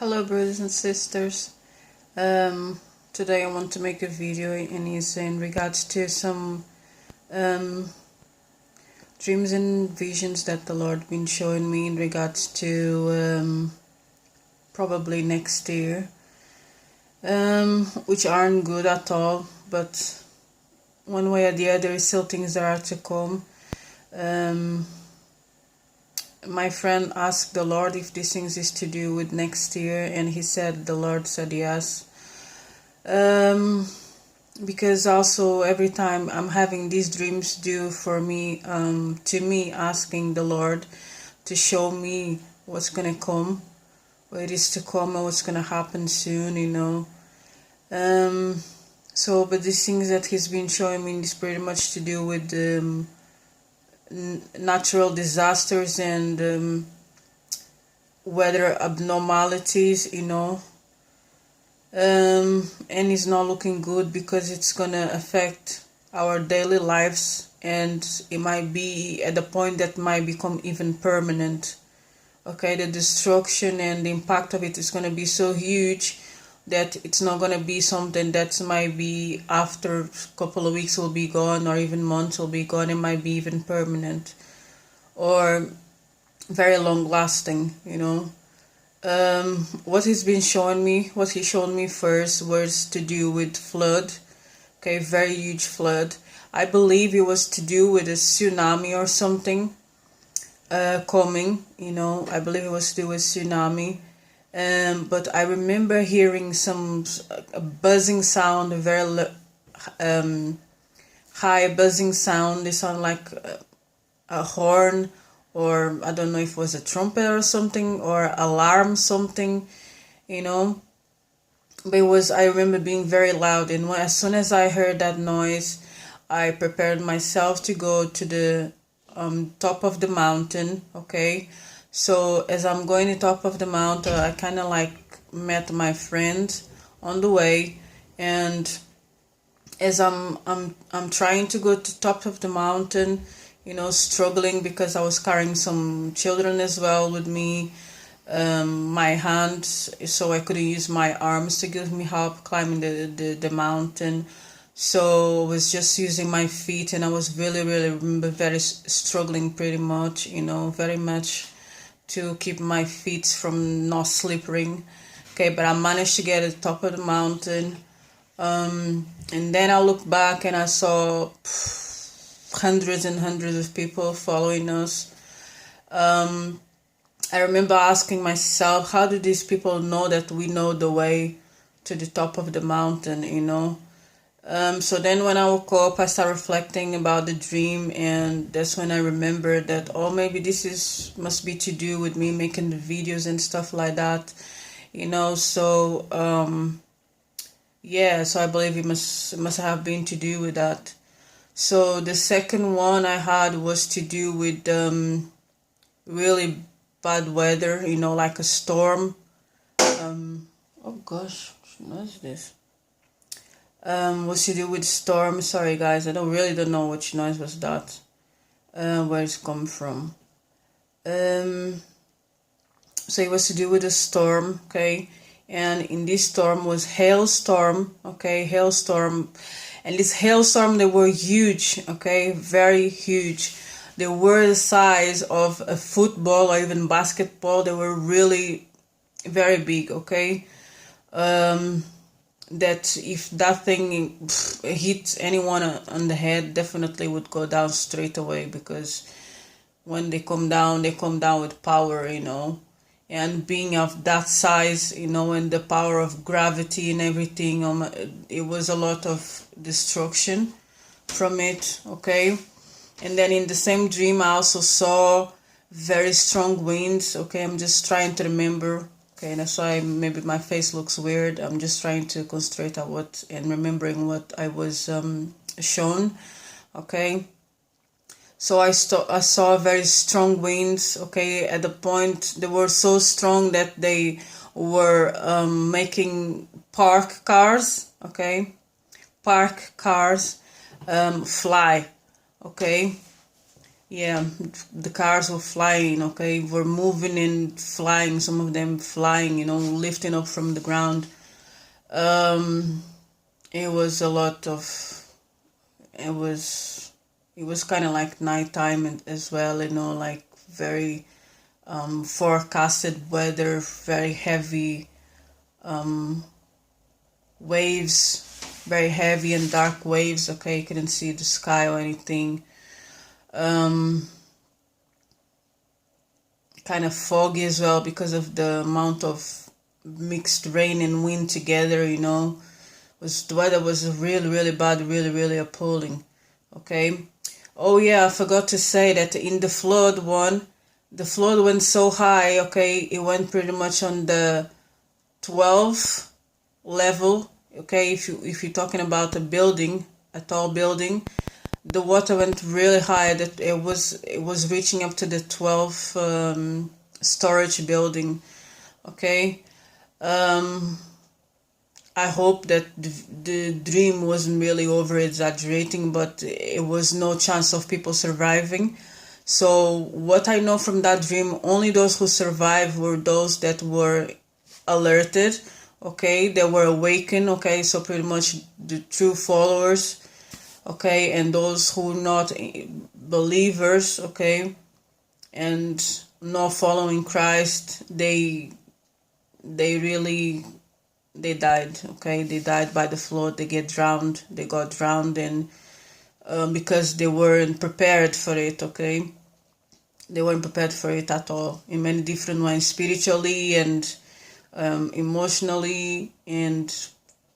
Hello brothers and sisters. Today I want to make a video and it's in regards to some dreams and visions that the Lord been showing me in regards to probably next year, which aren't good at all, but one way or the other still things that are to come. My friend asked the Lord if these things is to do with next year, and the Lord said yes. Because also every time I'm having these dreams due for me, to me asking the Lord to show me what's gonna come, what it is to come, and what's gonna happen soon, but these things that He's been showing me is pretty much to do with natural disasters and weather abnormalities, and it's not looking good because it's gonna affect our daily lives, and it might be at the point that might become even permanent. Okay, the destruction and the impact of it is gonna be so huge that it's not gonna be something that might be after a couple of weeks will be gone, or even months will be gone. It might be even permanent or very long lasting, what he showed me first was to do with flood. Okay, very huge flood. I believe it was to do with a tsunami or something coming, I believe it was to do with tsunami. But I remember hearing a buzzing sound, a very high buzzing sound. It sounded like a horn, or I don't know if it was a trumpet or something, or alarm something, But I remember being very loud, and as soon as I heard that noise, I prepared myself to go to the top of the mountain. Okay, so as I'm going to the top of the mountain, I kind of met my friend on the way, and as I'm trying to go to the top of the mountain, struggling because I was carrying some children as well with me, my hands, so I couldn't use my arms to give me help climbing the mountain. So I was just using my feet, and I was really very struggling pretty much, very much to keep my feet from not slipping. Okay, but I managed to get to the top of the mountain. And then I looked back and I saw hundreds and hundreds of people following us. I remember asking myself, how do these people know that we know the way to the top of the mountain, So then when I woke up, I started reflecting about the dream, and that's when I remembered that, maybe must be to do with me making the videos and stuff like that, so so I believe it must have been to do with that. So the second one I had was to do with really bad weather, like a storm. Oh gosh, what is this? Was to do with storm. Sorry guys, I don't know which noise was that. Where it's come from. So it was to do with a storm, okay? And in this storm was hailstorm, okay? Hailstorm. And this hailstorm, they were huge, okay? Very huge. They were the size of a football or even basketball. They were really very big, okay? That if that thing hit anyone on the head, definitely would go down straight away, because when they come down with power, and being of that size, and the power of gravity and everything, it was a lot of destruction from it, okay? And then in the same dream, I also saw very strong winds, okay? I'm just trying to remember, okay? That's why maybe my face looks weird. I'm just trying to concentrate on remembering what I was shown, okay? So I saw very strong winds, okay? At the point, they were so strong that they were making park cars, okay? Park cars fly, okay? yeah, the cars were flying, okay, were moving and flying, some of them flying, lifting up from the ground. um it was a lot of, it was it was kind of like nighttime as well, like very forecasted weather, very heavy waves, very heavy and dark waves, okay, you couldn't see the sky or anything. um Kind of foggy as well because of the amount of mixed rain and wind together, was the weather was really, really bad, really, really appalling. Okay. Oh yeah, I forgot to say that in the flood one, the flood went so high, okay, it went pretty much on the 12th level. Okay, if you're talking about a building, a tall building, the water went really high, that it was reaching up to the 12th storage building. Okay. I hope that the dream wasn't really over exaggerating, but it was no chance of people surviving. So what I know from that dream, only those who survived were those that were alerted, okay, they were awakened, okay, so pretty much the true followers, okay, and those who not believers, okay, and not following Christ, they really, they died, okay, they died by the flood, they got drowned, and because they weren't prepared for it, okay, they weren't prepared for it at all, in many different ways, spiritually and emotionally, and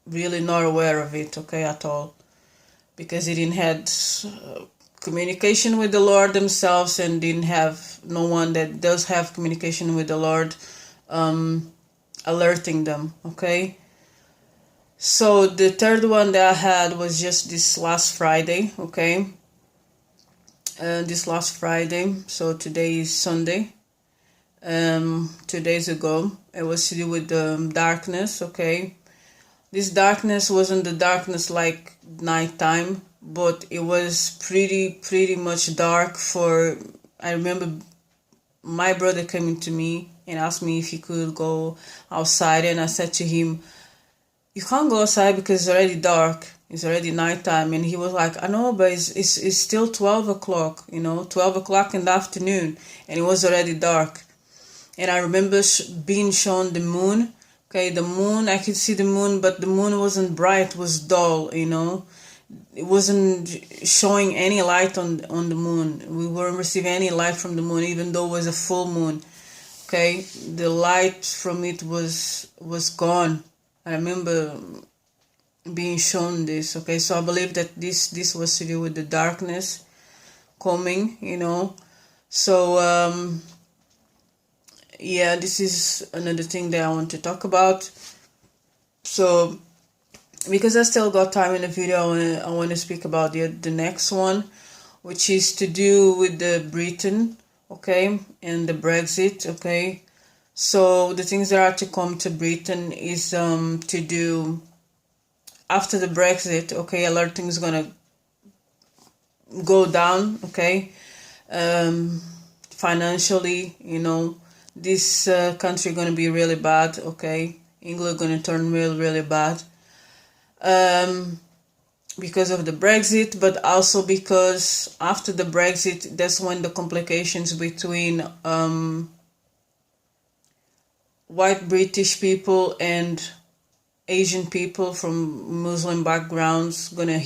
really not aware of it, okay, at all, because they didn't had communication with the Lord themselves, and didn't have no one that does have communication with the Lord alerting them, okay. So the third one that I had was just this last Friday, okay. This last Friday, so today is Sunday. 2 days ago, it was to do with darkness, okay. This darkness wasn't the darkness like nighttime, but it was pretty much dark. I remember my brother coming to me and asked me if he could go outside, and I said to him, you can't go outside because it's already dark, it's already nighttime. And he was like, I know, but it's still 12 o'clock, 12 o'clock in the afternoon, and it was already dark. And I remember being shown the moon. Okay, the moon, I could see the moon, but the moon wasn't bright, it was dull, It wasn't showing any light on the moon. We weren't receiving any light from the moon, even though it was a full moon. Okay, the light from it was gone. I remember being shown this. Okay, so I believe that this was to do with the darkness coming, So yeah, this is another thing that I want to talk about. So because I still got time in the video, I want to speak about the next one, which is to do with the Britain, okay, and the Brexit, okay. So the things that are to come to Britain is to do after the Brexit, okay. A lot of things gonna go down, okay. Financially, this country gonna be really bad, okay. England gonna turn really, really bad. Because of the Brexit, but also because after the Brexit, that's when the complications between white British people and Asian people from Muslim backgrounds gonna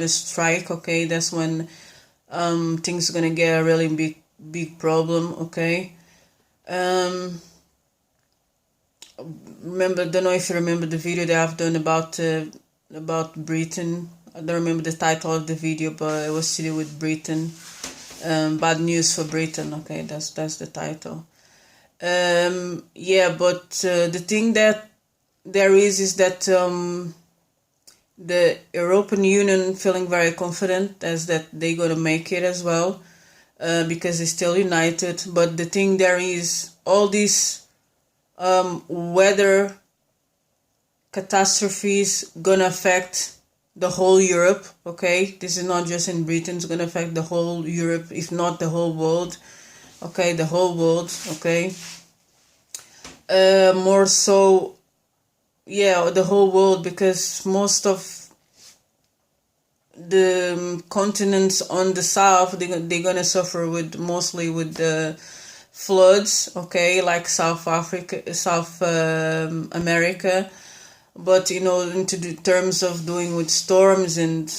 strike, okay. That's when things are gonna get a really big problem, okay. Don't know if you remember the video that I've done about Britain. I don't remember the title of the video, but it was to do with Britain. Bad news for Britain, okay, that's the title. Yeah, but the thing that there is that the European Union feeling very confident as that they're gonna make it as well, because they're still united. But the thing there is, all these weather catastrophes gonna affect the whole Europe, okay? This is not just in Britain, it's going to affect the whole Europe, if not the whole world, okay? The whole world, okay? More so, yeah, the whole world, because most of the continents on the south, they're gonna suffer with mostly with the floods, okay, like South Africa, South America, but into the terms of doing with storms and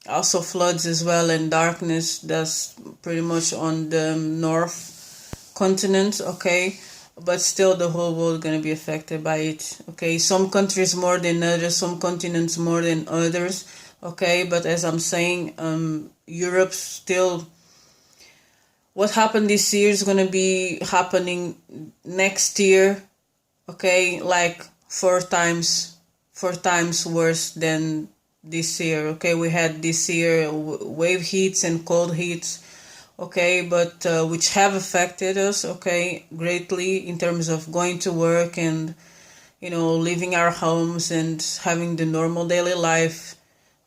also floods as well and darkness, that's pretty much on the north continent, okay, but still the whole world gonna be affected by it, okay. Some countries more than others, some continents more than others, okay, but as I'm saying, Europe still, what happened this year is going to be happening next year, okay, like four times worse than this year, okay. We had this year wave heats and cold heats, okay, but which have affected us, okay, greatly in terms of going to work and leaving our homes and having the normal daily life,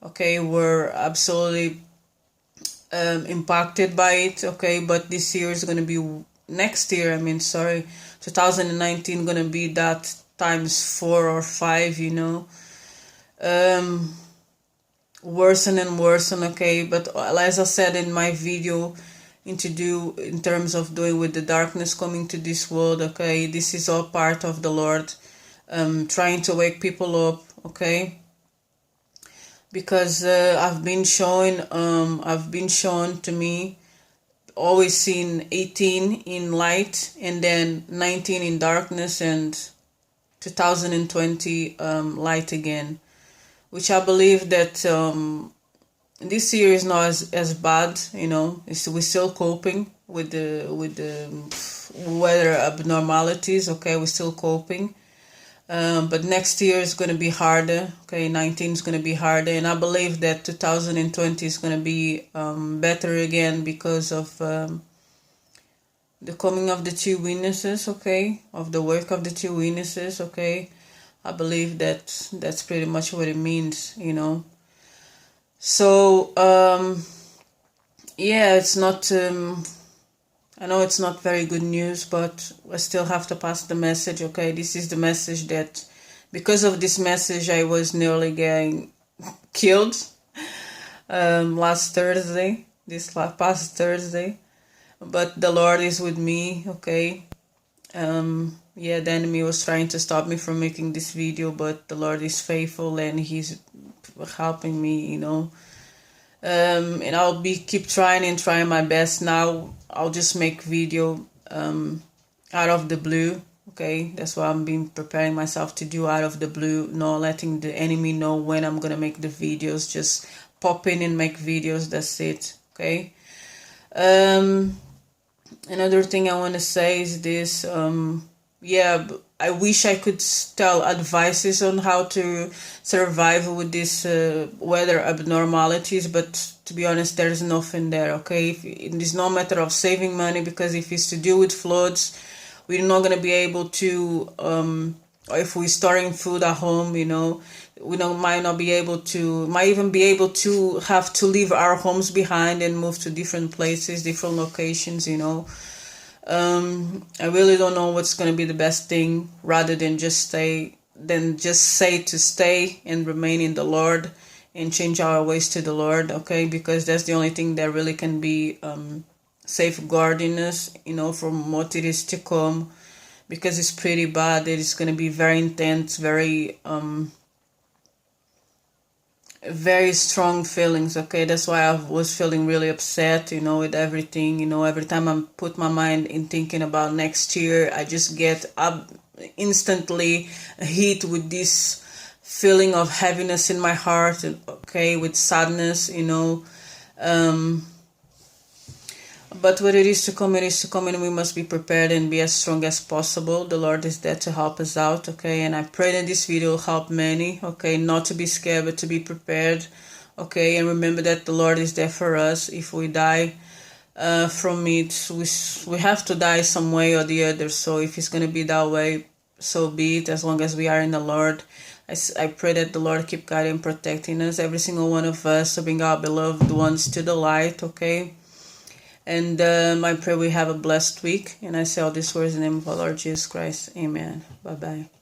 okay. We're absolutely impacted by it, okay. But this year is going to be, next year, 2019 going to be that times 4 or 5, worsen and worsen, okay. But as I said in my video, in terms of doing with the darkness coming to this world, okay, this is all part of the Lord trying to wake people up, okay. Because I've been shown to me, always seen 18 in light and then 19 in darkness and 2020 light again, which I believe that this year is not as bad, we're still coping with the weather abnormalities, okay, we're still coping. But next year is going to be harder, okay, 19 is going to be harder, and I believe that 2020 is going to be better again because of the coming of the two witnesses, okay, of the work of the two witnesses, okay. I believe that that's pretty much what it means, So, yeah, it's not... I know it's not very good news, but I still have to pass the message, okay? This is the message that, because of this message, I was nearly getting killed last Thursday, past Thursday. But the Lord is with me, okay? Yeah, the enemy was trying to stop me from making this video, but the Lord is faithful and He's helping me, and I'll keep trying my best. Now I'll just make video out of the blue, okay. That's what I'm preparing myself to do, out of the blue, not letting the enemy know when I'm gonna make the videos. Just pop in and make videos, that's it, okay. Another thing I want to say is this, yeah, I wish I could tell advices on how to survive with this weather abnormalities, but to be honest, there's nothing there, okay? It is no matter of saving money, because if it's to do with floods, we're not going to be able to, or if we're storing food at home, we might even be able to have to leave our homes behind and move to different places, different locations, I really don't know what's going to be the best thing, rather than just say to stay and remain in the Lord and change our ways to the Lord, okay? Because that's the only thing that really can be safeguarding us, from what it is to come, because it's pretty bad. It is going to be very intense, very very strong feelings, okay. That's why I was feeling really upset, with everything. Every time I put my mind in thinking about next year, I just get up instantly hit with this feeling of heaviness in my heart, okay, with sadness, but what it is to come, it is to come, and we must be prepared and be as strong as possible. The Lord is there to help us out, okay? And I pray that this video will help many, okay? Not to be scared, but to be prepared, okay? And remember that the Lord is there for us. If we die from it, we have to die some way or the other. So if it's going to be that way, so be it, as long as we are in the Lord. I pray that the Lord keep guiding and protecting us, every single one of us, to bring our beloved ones to the light, okay? And I pray we have a blessed week. And I say all these words in the name of our Lord Jesus Christ. Amen. Bye-bye.